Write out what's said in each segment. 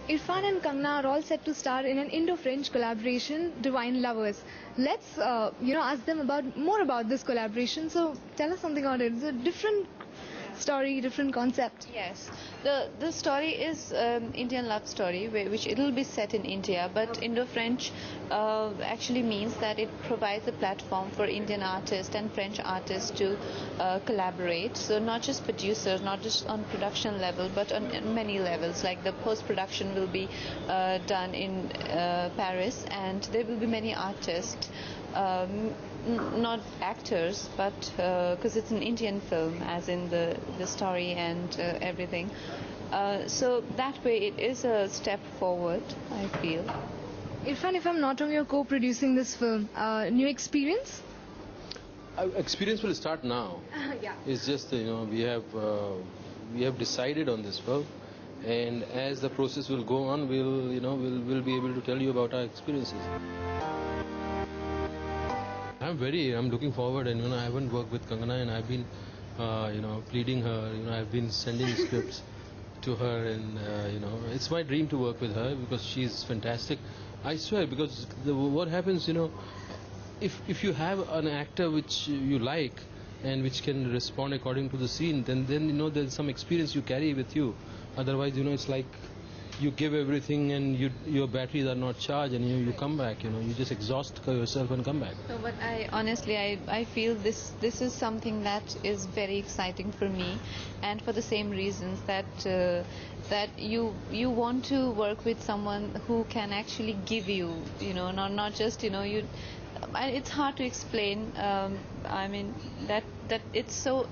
Irfan and Kangna are all set to star in an Indo-French collaboration, Divine Lovers. Let's, ask them more about this collaboration. So tell us something about it. It's a different story, different concept. Yes, the story is Indian love story, which it'll be set in India, but Indo-French actually means that it provides a platform for Indian artists and French artists to collaborate. So not just producers, not just on production level, but on many levels. Like the post-production will be done in Paris, and there will be many artists. Not actors, but because it's an Indian film, as in the story and everything. So that way, it is a step forward, I feel. Irfan, if I'm not wrong, you're co-producing this film. New experience? Experience will start now. Yeah. It's just we have decided on this film, and as the process will go on, we'll be able to tell you about our experiences. I'm looking forward, and I haven't worked with Kangana, and I've been pleading her. I've been sending scripts to her, and it's my dream to work with her because she's fantastic. I swear, because what happens, if you have an actor which you like and which can respond according to the scene, then there's some experience you carry with you. Otherwise, it's like you give everything and your batteries are not charged, and you come back, you just exhaust yourself and come back. So, but I feel this is something that is very exciting for me, and for the same reasons that you want to work with someone who can actually give you, not just you. It's hard to explain. That it's so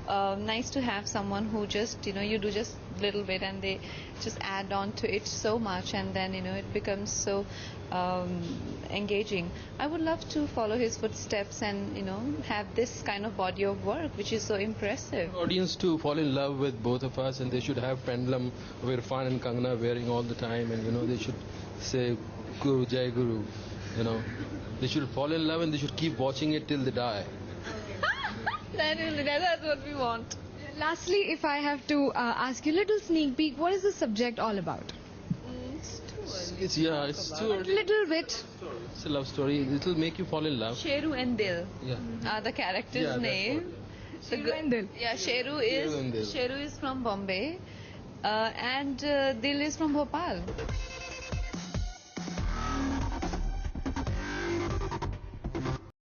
nice to have someone who just you do just little bit and they just add on to it so much, and then it becomes so engaging. I would love to follow his footsteps and have this kind of body of work which is so impressive. Audience to fall in love with both of us, and they should have pendulum of Irfan and Kangana wearing all the time, and they should say Guru Jai Guru. They should fall in love and they should keep watching it till they die. That's what we want. Lastly, if I have to ask you a little sneak peek, what is the subject all about? It's too early. It's too early. Little bit. It's a love story. It'll make you fall in love. Sheru and Dil are the character's name. Sheru and Dil. Yeah, Sheru and Dil. Sheru is from Bombay, and Dil is from Bhopal.